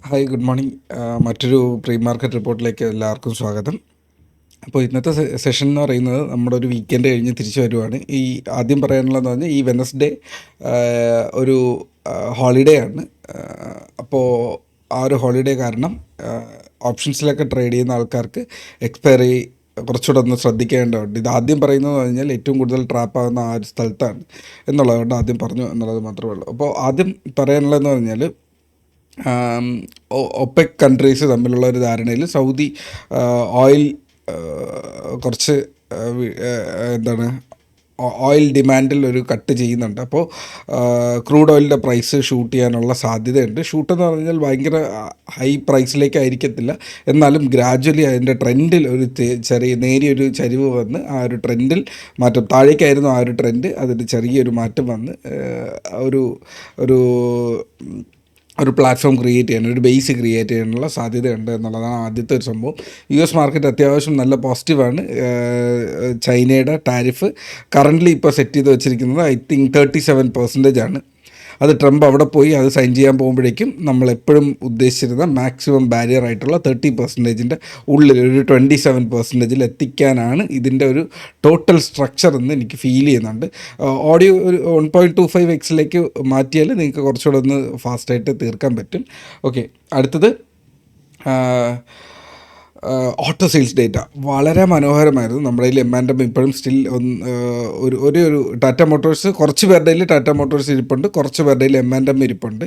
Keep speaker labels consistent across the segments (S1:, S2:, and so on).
S1: Hi, good morning. മറ്റൊരു pre market റിപ്പോർട്ടിലേക്ക് എല്ലാവർക്കും സ്വാഗതം. അപ്പോൾ ഇന്നത്തെ സെഷൻ എന്ന് പറയുന്നത് നമ്മുടെ ഒരു വീക്കെൻഡ് കഴിഞ്ഞ് തിരിച്ചു വരുവാണ്. ആദ്യം പറയാനുള്ളതെന്ന് പറഞ്ഞാൽ ഈ വെനസ്ഡേ ഒരു ഹോളിഡേ ആണ്. അപ്പോൾ ആ ഒരു ഹോളിഡേ കാരണം ഓപ്ഷൻസിലൊക്കെ ട്രേഡ് ചെയ്യുന്ന ആൾക്കാർക്ക് എക്സ്പയറി കുറച്ചുകൂടെ ഒന്ന് ശ്രദ്ധിക്കേണ്ടതുണ്ട്. ഇത് ആദ്യം പറയുന്നത് പറഞ്ഞാൽ ഏറ്റവും കൂടുതൽ ട്രാപ്പാകുന്ന ആ ഒരു സ്ഥലത്താണ് എന്നുള്ളതുകൊണ്ട് ആദ്യം പറഞ്ഞു എന്നുള്ളത് മാത്രമേ ഉള്ളൂ. അപ്പോൾ ആദ്യം പറയാനുള്ളതെന്ന് പറഞ്ഞാൽ ഒപെക് കൺട്രീസ് തമ്മിലുള്ള ഒരു ധാരണയിൽ സൗദി ഓയിൽ കുറച്ച് എന്താണ് ഓയിൽ ഡിമാൻഡിൽ ഒരു കട്ട് ചെയ്യുന്നുണ്ട്. അപ്പോൾ ക്രൂഡ് ഓയിലിൻ്റെ പ്രൈസ് ഷൂട്ട് ചെയ്യാനുള്ള സാധ്യതയുണ്ട്. ഷൂട്ടെന്ന് പറഞ്ഞാൽ ഭയങ്കര ഹൈ പ്രൈസിലേക്കായിരിക്കത്തില്ല, എന്നാലും ഗ്രാജ്വലി അതിൻ്റെ ട്രെൻഡിൽ ഒരു നേരിയൊരു ചരിവ് വന്ന് ആ ഒരു ട്രെൻഡിൽ മാറ്റം, താഴേക്കായിരുന്നു ആ ഒരു ട്രെൻഡ്, അതിന് ചെറിയൊരു മാറ്റം വന്ന് ഒരു ഒരു ഒരു പ്ലാറ്റ്ഫോം ക്രിയേറ്റ് ചെയ്യാൻ, ഒരു ബേസ് ക്രിയേറ്റ് ചെയ്യാനുള്ള സാധ്യതയുണ്ട് എന്നുള്ളതാണ് ആദ്യത്തെ ഒരു സംഭവം. US മാർക്കറ്റ് അത്യാവശ്യം നല്ല പോസിറ്റീവാണ്. ചൈനയുടെ ടാരിഫ് കറൻ്റ്ലി ഇപ്പോൾ സെറ്റ് ചെയ്ത് വെച്ചിരിക്കുന്നത് I think 37% ആണ്. അത് ട്രംപ് അവിടെ പോയി അത് സൈൻ ചെയ്യാൻ പോകുമ്പോഴേക്കും നമ്മളെപ്പോഴും ഉദ്ദേശിച്ചിരുന്ന മാക്സിമം ബാരിയർ ആയിട്ടുള്ള 30% ഉള്ളിൽ ഒരു 27% എത്തിക്കാനാണ് ഇതിൻ്റെ ഒരു ടോട്ടൽ സ്ട്രക്ചർ എന്ന് എനിക്ക് ഫീൽ ചെയ്യുന്നുണ്ട്. ഓഡിയോ ഒരു 1.25x മാറ്റിയാൽ നിങ്ങൾക്ക് കുറച്ചുകൂടെ ഒന്ന് ഫാസ്റ്റായിട്ട് തീർക്കാൻ പറ്റും. ഓക്കെ, അടുത്തത് ഓട്ടോ സെയിൽസ് ഡേറ്റ വളരെ മനോഹരമായിരുന്നു. നമ്മുടെ കയ്യിൽ M&M ഇപ്പോഴും സ്റ്റിൽ ഒരു ടാറ്റ മോട്ടോഴ്സ്, കുറച്ച് പേരുടെ കയ്യിൽ ടാറ്റ മോട്ടോഴ്സ് ഇരിപ്പുണ്ട്, കുറച്ച് പേരുടെ കയ്യിൽ M&M ഇരിപ്പുണ്ട്.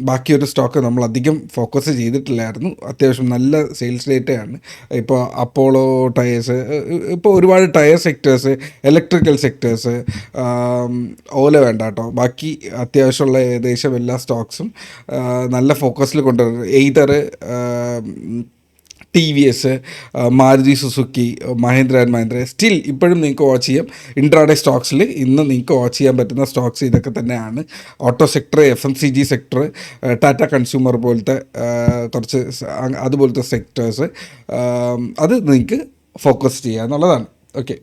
S1: ബാക്കിയൊരു സ്റ്റോക്ക് നമ്മൾ അധികം ഫോക്കസ് ചെയ്തിട്ടില്ലായിരുന്നു. അത്യാവശ്യം നല്ല സെയിൽസ് ഡേറ്റയാണ്. ഇപ്പോൾ അപ്പോളോ ടയേഴ്സ്, ഇപ്പോൾ ഒരുപാട് ടയർ സെക്ടേഴ്സ്, ഇലക്ട്രിക്കൽ സെക്ടേഴ്സ്, ഓല വേണ്ട കേട്ടോ, ബാക്കി അത്യാവശ്യമുള്ള ഏകദേശം എല്ലാ സ്റ്റോക്സും നല്ല ഫോക്കസിൽ കൊണ്ടുവരുന്നത്. TVS, Maruti Suzuki, Mahindra and Mahindra still ഇപ്പോഴും നിങ്ങൾക്ക് വാച്ച് ചെയ്യാം. ഇൻട്രാഡേ സ്റ്റോക്സിൽ ഇന്ന് നിങ്ങൾക്ക് വാച്ച് ചെയ്യാൻ പറ്റുന്ന സ്റ്റോക്സ് ഇതൊക്കെ തന്നെയാണ്. Auto sector, FMCG sector, Tata consumer പോലത്തെ കുറച്ച് അതുപോലത്തെ സെക്ടേഴ്സ്, അത് നിങ്ങൾക്ക് ഫോക്കസ് ചെയ്യുക എന്നുള്ളതാണ്. ഓക്കെ,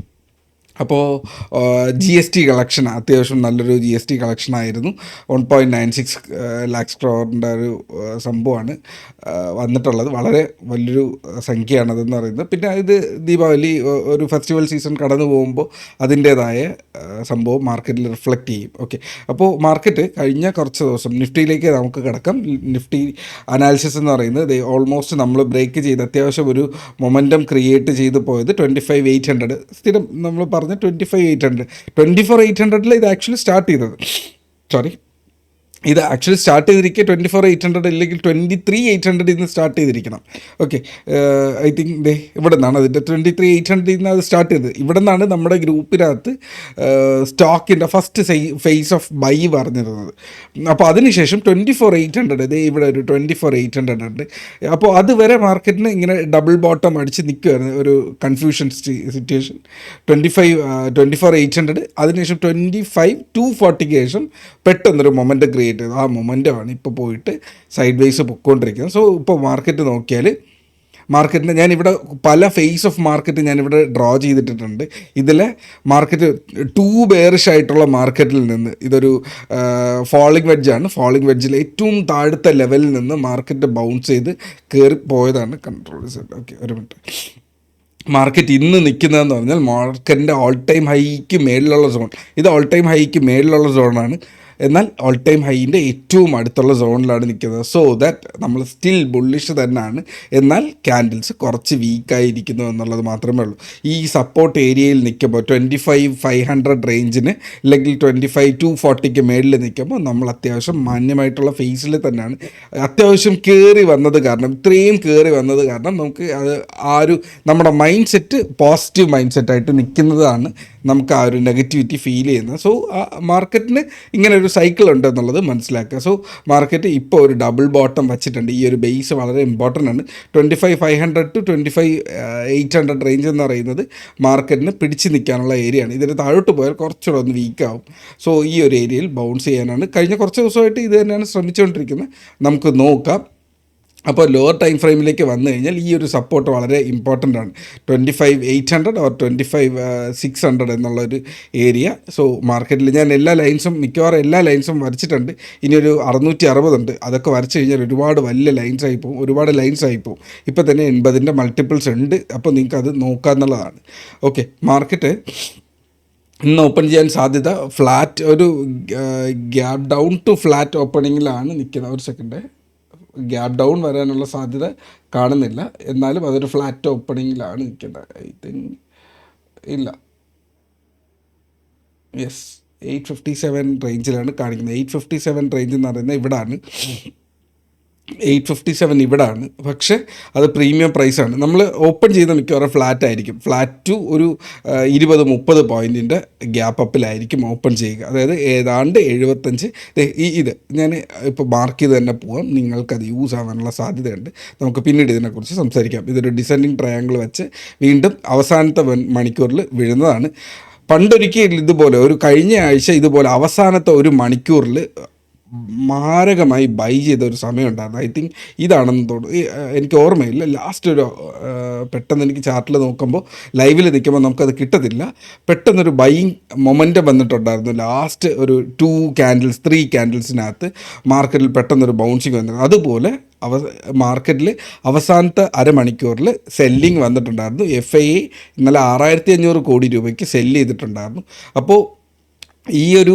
S1: അപ്പോൾ GST കളക്ഷൻ അത്യാവശ്യം നല്ലൊരു GST കളക്ഷനായിരുന്നു. 1.96 lakhs crore ഒരു സംഭവമാണ് വന്നിട്ടുള്ളത്. വളരെ വലിയൊരു സംഖ്യയാണതെന്ന് പറയുന്നത്. പിന്നെ ഇത് ദീപാവലി ഒരു ഫെസ്റ്റിവൽ സീസൺ കടന്നു പോകുമ്പോൾ അതിൻ്റേതായ സംഭവം മാർക്കറ്റിൽ റിഫ്ലക്റ്റ് ചെയ്യും. ഓക്കെ, അപ്പോൾ മാർക്കറ്റ് കഴിഞ്ഞ കുറച്ച് ദിവസം നിഫ്റ്റിയിലേക്ക് നമുക്ക് കിടക്കാം. നിഫ്റ്റി അനാലിസിസ് എന്ന് പറയുന്നത് ഓൾമോസ്റ്റ് നമ്മൾ ബ്രേക്ക് ചെയ്ത് അത്യാവശ്യം ഒരു മൊമെൻറ്റം ക്രിയേറ്റ് ചെയ്ത് പോയത് 25,800, സ്ഥിരം നമ്മൾ പറഞ്ഞ 25,800, 24,800 ഇത് ആക്ച്വലി സ്റ്റാർട്ട് ചെയ്തത്. ഇത് ആക്ച്വലി സ്റ്റാർട്ട് ചെയ്തിരിക്കുക 24,800 ഇല്ലെങ്കിൽ 23,800 ഇന്ന് സ്റ്റാർട്ട് ചെയ്തിരിക്കണം. ഓക്കെ, ഐ തിങ്ക് ഇവിടെ നിന്നാണ് അതിൻ്റെ 23,800 ഇന്ന് അത് സ്റ്റാർട്ട് ചെയ്തത്. ഇവിടെ നിന്നാണ് നമ്മുടെ ഗ്രൂപ്പിനകത്ത് സ്റ്റോക്കിൻ്റെ ഫസ്റ്റ് ഫേസ് ഓഫ് ബൈ പറഞ്ഞിരുന്നത്. അപ്പോൾ അതിനുശേഷം 24,800, ഇതേ ഇവിടെ ഒരു 24,800 ഉണ്ട്. അപ്പോൾ അതുവരെ മാർക്കറ്റിന് ഇങ്ങനെ ഡബിൾ ബോട്ടം അടിച്ച് നിൽക്കുമായിരുന്നു, ഒരു കൺഫ്യൂഷൻ സിറ്റുവേഷൻ. 24,800, അതിനുശേഷം 25,240 ശേഷം പെട്ടെന്നൊരു മൊമെൻ്റ് ക്രിയേറ്റ് ചെയ്തു. ആ മൊമെൻ്റമാണ് ഇപ്പോൾ പോയിട്ട് സൈഡ് വേസ് പൊയ്ക്കൊണ്ടിരിക്കുന്നത്. സോ ഇപ്പോൾ മാർക്കറ്റ് നോക്കിയാൽ മാർക്കറ്റിന് ഞാനിവിടെ പല ഫേസ് ഓഫ് മാർക്കറ്റ് ഞാനിവിടെ ഡ്രോ ചെയ്തിട്ടുണ്ട്. ഇതിലെ മാർക്കറ്റ് ബെയറിഷ് ആയിട്ടുള്ള മാർക്കറ്റിൽ നിന്ന് ഇതൊരു ഫാളിംഗ് വെഡ്ജാണ്. ഫാളിംഗ് വെഡ്ജിൽ ഏറ്റവും താഴത്തെ ലെവലിൽ നിന്ന് മാർക്കറ്റ് ബൗൺസ് ചെയ്ത് കയറി പോയതാണ്. Control set. ഓക്കെ, ഒരു മിനിറ്റ്. മാർക്കറ്റ് ഇന്ന് നിൽക്കുന്നതെന്ന് പറഞ്ഞാൽ മാർക്കറ്റിൻ്റെ ഓൾ ടൈം ഹൈക്ക് മേളിലുള്ള സോൺ, ഇത് ഓൾ ടൈം ഹൈക്ക് മേളിലുള്ള സോണാണ്. എന്നാൽ ഓൾ ടൈം ഹൈൻ്റെ ഏറ്റവും അടുത്തുള്ള സോണിലാണ് നിൽക്കുന്നത്. സോ ദാറ്റ് നമ്മൾ സ്റ്റിൽ ബുള്ളിഷ് തന്നെയാണ്, എന്നാൽ ക്യാൻഡിൽസ് കുറച്ച് വീക്കായിരിക്കുന്നു എന്നുള്ളത് മാത്രമേ ഉള്ളൂ. ഈ സപ്പോർട്ട് ഏരിയയിൽ നിൽക്കുമ്പോൾ 25,500 റേഞ്ചിന് അല്ലെങ്കിൽ 25,240 മേളിൽ നിൽക്കുമ്പോൾ നമ്മൾ അത്യാവശ്യം മാന്യമായിട്ടുള്ള ഫേസിൽ തന്നെയാണ്. അത്യാവശ്യം കയറി വന്നത് കാരണം, ഇത്രയും കയറി വന്നത് കാരണം നമുക്ക് ആ ഒരു നമ്മുടെ മൈൻഡ് സെറ്റ് പോസിറ്റീവ് മൈൻഡ് സെറ്റായിട്ട് നിൽക്കുന്നതാണ് നമുക്ക് ആ ഒരു നെഗറ്റിവിറ്റി ഫീൽ ചെയ്യുന്നത്. സോ മാർക്കറ്റിന് ഇങ്ങനെ ഒരു സൈക്കിൾ ഉണ്ട് എന്നുള്ളത് മനസ്സിലാക്കുക. സോ മാർക്കറ്റ് ഇപ്പോൾ ഒരു ഡബിൾ ബോട്ടം വച്ചിട്ടുണ്ട്. ഈ ഒരു ബേസ് വളരെ ഇമ്പോർട്ടൻ്റ് ആണ്. 25,500 to 25,800 റേഞ്ച് എന്ന് പറയുന്നത് മാർക്കറ്റിന് പിടിച്ച് നിൽക്കാനുള്ള ഏരിയ ആണ്. ഇതിന് താഴോട്ട് പോയാൽ കുറച്ചുകൂടെ ഒന്ന് വീക്കാവും. സോ ഈ ഒരു ഏരിയയിൽ ബൗൺസ് ചെയ്യാനാണ് കഴിഞ്ഞ കുറച്ച് ദിവസമായിട്ട് ഇത് തന്നെയാണ് ശ്രമിച്ചുകൊണ്ടിരിക്കുന്നത്. നമുക്ക് നോക്കാം. അപ്പോൾ ലോവർ ടൈം ഫ്രെയിമിലേക്ക് വന്നു കഴിഞ്ഞാൽ ഈ ഒരു സപ്പോർട്ട് വളരെ ഇമ്പോർട്ടൻ്റ് ആണ്. 25,800 ഓർ 25,600 എന്നുള്ളൊരു ഏരിയ. സോ മാർക്കറ്റിൽ ഞാൻ മിക്കവാറും എല്ലാ ലൈൻസും വരച്ചിട്ടുണ്ട്. ഇനിയൊരു 660 ഉണ്ട്. അതൊക്കെ വരച്ച് കഴിഞ്ഞാൽ ഒരുപാട് വലിയ ലൈൻസ് ആയി പോകും. ഇപ്പോൾ തന്നെ 80ൻ്റെ മൾട്ടിപ്പിൾസ് ഉണ്ട്. അപ്പോൾ നിങ്ങൾക്ക് അത് നോക്കാമെന്നുള്ളതാണ്. ഓക്കെ, മാർക്കറ്റ് ഇന്ന് ഓപ്പൺ ചെയ്യാൻ സാധ്യത ഫ്ലാറ്റ് ഒരു ഗ്യാപ്പ് ഡൗൺ ടു ഫ്ലാറ്റ് ഓപ്പണിങ്ങിലാണ് നിൽക്കുന്നത്. ഒരു സെക്കൻഡ്, ഗ്യാപ്പ് ഡൗൺ വരാനുള്ള സാധ്യത കാണുന്നില്ല. എന്നാലും അതൊരു ഫ്ലാറ്റ് ഓപ്പണിങ്ങിലാണ് നിൽക്കുന്നത്. ഐ തിങ്ക് ഇല്ല, യെസ്, 857 റേഞ്ചിലാണ് കാണിക്കുന്നത്. 857 റേഞ്ച് എന്ന് പറയുന്നത് ഇവിടാണ്. 857 ഇവിടാണ്. പക്ഷേ അത് പ്രീമിയം പ്രൈസാണ്. നമ്മൾ ഓപ്പൺ ചെയ്യുന്ന മിക്കവാറും ഫ്ലാറ്റ് ആയിരിക്കും. ഫ്ലാറ്റ് ടു ഒരു 20-30 പോയിൻറ്റിൻ്റെ ഗ്യാപ്പ് അപ്പിലായിരിക്കും ഓപ്പൺ ചെയ്യുക. അതായത് ഏതാണ്ട് 75. ഇത് ഞാൻ ഇപ്പോൾ മാർക്ക് ചെയ്ത് തന്നെ പോവാം. നിങ്ങൾക്കത് യൂസ് ആവാനുള്ള സാധ്യതയുണ്ട്. നമുക്ക് പിന്നീട് ഇതിനെക്കുറിച്ച് സംസാരിക്കാം. ഇതൊരു ഡിസെൻഡിങ് ട്രയാങ്കിൾ വെച്ച് വീണ്ടും അവസാനത്തെ മണിക്കൂറിൽ വീഴുന്നതാണ്. പണ്ടൊരിക്കൽ ഇതുപോലെ കഴിഞ്ഞ ആഴ്ച ഇതുപോലെ അവസാനത്തെ ഒരു മണിക്കൂറിൽ മാരകമായി ബൈ ചെയ്ത ഒരു സമയം ഉണ്ടായിരുന്നു. ഐ തിങ്ക് ഇതാണെന്ന് തോന്നുന്നു, എനിക്ക് ഓർമ്മയില്ല. ലാസ്റ്റ് പെട്ടെന്ന് എനിക്ക് ചാർട്ടിൽ നോക്കുമ്പോൾ ലൈവിൽ നിൽക്കുമ്പോൾ നമുക്കത് കിട്ടത്തില്ല. പെട്ടെന്നൊരു ബൈയിങ് മൊമെൻറ്റം വന്നിട്ടുണ്ടായിരുന്നു. ലാസ്റ്റ് ഒരു 3 ക്യാൻഡിൽസിനകത്ത് മാർക്കറ്റിൽ പെട്ടെന്നൊരു ബൗൺസിങ് വന്നിരുന്നു. അതുപോലെ മാർക്കറ്റിൽ അവസാനത്തെ അരമണിക്കൂറിൽ സെല്ലിങ് വന്നിട്ടുണ്ടായിരുന്നു. FII ഇന്നലെ 6,500 കോടി രൂപയ്ക്ക് സെല്ല് ചെയ്തിട്ടുണ്ടായിരുന്നു. അപ്പോൾ ഈ ഒരു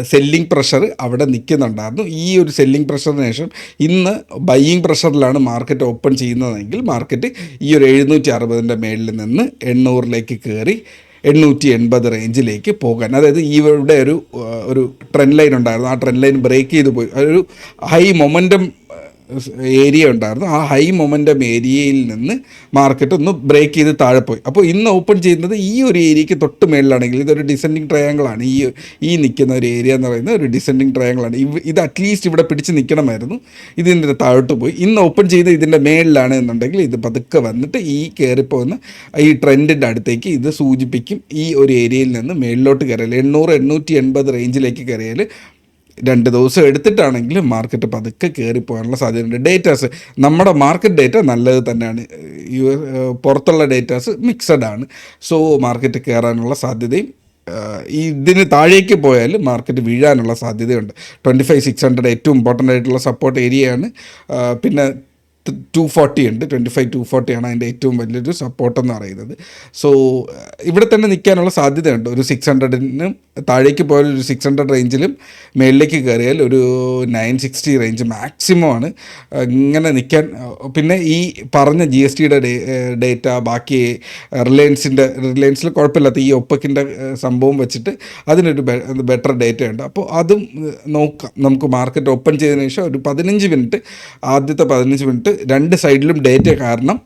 S1: സെല്ലിംഗ് പ്രഷർ അവിടെ നിൽക്കുന്നുണ്ടായിരുന്നു. ഈ ഒരു സെല്ലിംഗ് പ്രഷറിന് ശേഷം ഇന്ന് ബൈയിങ് പ്രഷറിലാണ് മാർക്കറ്റ് ഓപ്പൺ ചെയ്യുന്നതെങ്കിൽ മാർക്കറ്റ് ഈ ഒരു 760ൻ്റെ മേളിൽ നിന്ന് 800ലേക്ക് കയറി 880 റേഞ്ചിലേക്ക് പോകാൻ, അതായത് ഇവിടെ ഒരു ട്രെൻഡ് ലൈൻ ഉണ്ടായിരുന്നു. ആ ട്രെൻഡ് ലൈൻ ബ്രേക്ക് ചെയ്ത് പോയി. അതൊരു ഹൈ മൊമെൻറ്റം ഏരിയ ഉണ്ടായിരുന്നു. ആ ഹൈ മൊമെൻറ്റം ഏരിയയിൽ നിന്ന് മാർക്കറ്റ് ഒന്ന് ബ്രേക്ക് ചെയ്ത് താഴെ പോയി. അപ്പോൾ ഇന്ന് ഓപ്പൺ ചെയ്യുന്നത് ഈ ഒരു ഏരിയയ്ക്ക് തൊട്ട് മേളിലാണെങ്കിൽ ഇതൊരു ഡിസെൻഡിങ് ട്രയാങ്കിളാണ്. ഈ നിൽക്കുന്ന ഒരു ഏരിയ എന്ന് പറയുന്നത് ഒരു ഡിസെൻഡിങ് ട്രയാങ്കിളാണ്. ഇത് അറ്റ്ലീസ്റ്റ് ഇവിടെ പിടിച്ച് നിൽക്കണമായിരുന്നു. ഇതിൻ്റെ താഴോട്ട് പോയി. ഇന്ന് ഓപ്പൺ ചെയ്ത് ഇതിൻ്റെ മേളിലാണ് എന്നുണ്ടെങ്കിൽ ഇത് പതുക്കെ വന്നിട്ട് ഈ കയറിപ്പോകുന്ന ഈ ട്രെൻഡിൻ്റെ അടുത്തേക്ക് ഇത് സൂചിപ്പിക്കും. ഈ ഒരു ഏരിയയിൽ നിന്ന് മേളിലോട്ട് കയറിയാൽ 800-880 റേഞ്ചിലേക്ക് കയറിയാൽ 2 ദിവസം എടുത്തിട്ടാണെങ്കിലും മാർക്കറ്റ് പതുക്കെ കയറിപ്പോകാനുള്ള സാധ്യതയുണ്ട്. ഡേറ്റാസ്, നമ്മുടെ മാർക്കറ്റ് ഡേറ്റ നല്ലത് തന്നെയാണ്. പുറത്തുള്ള ഡേറ്റാസ് മിക്സഡ് ആണ്. സോ മാർക്കറ്റ് കയറാനുള്ള സാധ്യതയും ഇതിന് താഴേക്ക് പോയാൽ മാർക്കറ്റ് വീഴാനുള്ള സാധ്യതയുണ്ട്. 25,600 ഏറ്റവും ഇമ്പോർട്ടൻ്റ് ആയിട്ടുള്ള സപ്പോർട്ട് ഏരിയയാണ്. പിന്നെ 240 ഉണ്ട്. 25,240 ആണ് അതിൻ്റെ ഏറ്റവും വലിയൊരു സപ്പോർട്ടെന്ന് പറയുന്നത്. സോ ഇവിടെ തന്നെ നിൽക്കാനുള്ള സാധ്യതയുണ്ട്. ഒരു 600-ന് താഴേക്ക് പോയാൽ ഒരു 600 റേഞ്ചിലും മേളിലേക്ക് കയറിയാൽ ഒരു 960 റേഞ്ച് മാക്സിമം ആണ് ഇങ്ങനെ നിൽക്കാൻ. പിന്നെ ഈ പറഞ്ഞ GSTയുടെ ഡേറ്റ, ബാക്കി റിലയൻസിൽ കുഴപ്പമില്ലാത്ത ഈ ഒപ്പക്കിൻ്റെ സംഭവം വെച്ചിട്ട് അതിനൊരു ബെറ്റർ ഡേറ്റ ഉണ്ട്. അപ്പോൾ അതും നോക്കാം. നമുക്ക് മാർക്കറ്റ് ഓപ്പൺ ചെയ്തതിന് ശേഷം ഒരു 15 മിനിറ്റ്, ആദ്യത്തെ 15 മിനിറ്റ് 2 സൈഡിലും ഡേറ്റ കാരണം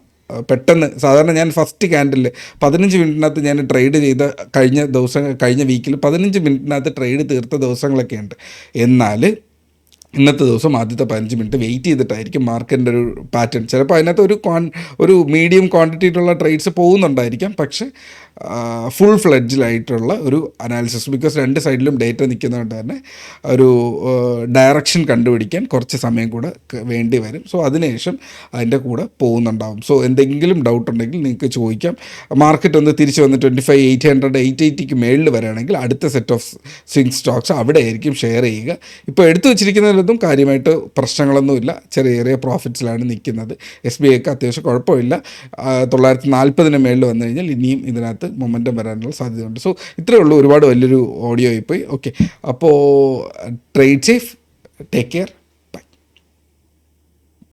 S1: പെട്ടെന്ന്, സാധാരണ ഞാൻ ഫസ്റ്റ് ക്യാൻഡിൽ 15 മിനിറ്റിനകത്ത് ഞാൻ ട്രേഡ് ചെയ്ത കഴിഞ്ഞ വീക്കിൽ 15 മിനിറ്റിനകത്ത് ട്രേഡ് തീർത്ത ദിവസങ്ങളൊക്കെ ഉണ്ട്. എന്നാൽ ഇന്നത്തെ ദിവസം ആദ്യത്തെ 15 മിനിറ്റ് വെയിറ്റ് ചെയ്തിട്ടായിരിക്കും മാർക്കറ്റിൻ്റെ ഒരു പാറ്റേൺ. ചിലപ്പോൾ അതിനകത്ത് ഒരു മീഡിയം ക്വാണ്ടിറ്റിയിലുള്ള ട്രേഡ്സ് പോകുന്നുണ്ടായിരിക്കാം. പക്ഷേ ഫുൾ ഫ്ലെഡ്ജിലായിട്ടുള്ള ഒരു അനാലിസിസ്, ബിക്കോസ് 2 സൈഡിലും ഡേറ്റ നിൽക്കുന്നതുകൊണ്ട് തന്നെ ഒരു ഡയറക്ഷൻ കണ്ടുപിടിക്കാൻ കുറച്ച് സമയം കൂടെ വേണ്ടി വരും. സോ അതിനുശേഷം അതിൻ്റെ കൂടെ പോകുന്നുണ്ടാവും. സോ എന്തെങ്കിലും ഡൗട്ട് ഉണ്ടെങ്കിൽ നിങ്ങൾക്ക് ചോദിക്കാം. മാർക്കറ്റ് ഒന്ന് തിരിച്ച് വന്ന് 25,800 880ക്ക് മേളിൽ വരികയാണെങ്കിൽ അടുത്ത സെറ്റ് ഓഫ് സ്വിംഗ് സ്റ്റോക്സ് അവിടെ ആയിരിക്കും ഷെയർ ചെയ്യുക. ഇപ്പോൾ എടുത്തു വെച്ചിരിക്കുന്നതിലൊന്നും കാര്യമായിട്ട് പ്രശ്നങ്ങളൊന്നുമില്ല. ചെറിയ പ്രോഫിറ്റ്സിലാണ് നിൽക്കുന്നത്. SBIക്ക് അത്യാവശ്യം കുഴപ്പമില്ല. 940 മേളിൽ വന്നു കഴിഞ്ഞാൽ ഇനിയും ഇതിനകത്ത് മൊമെൻറ്റം വരാനുള്ള സാധ്യതയുണ്ട്. സോ ഇത്രയേ ഉള്ളൂ. ഒരുപാട് വലിയൊരു ഓഡിയോ ആയിപ്പോയി. ഓക്കെ, അപ്പോൾ ട്രേഡ് സേഫ്, ടേക്ക് കെയർ.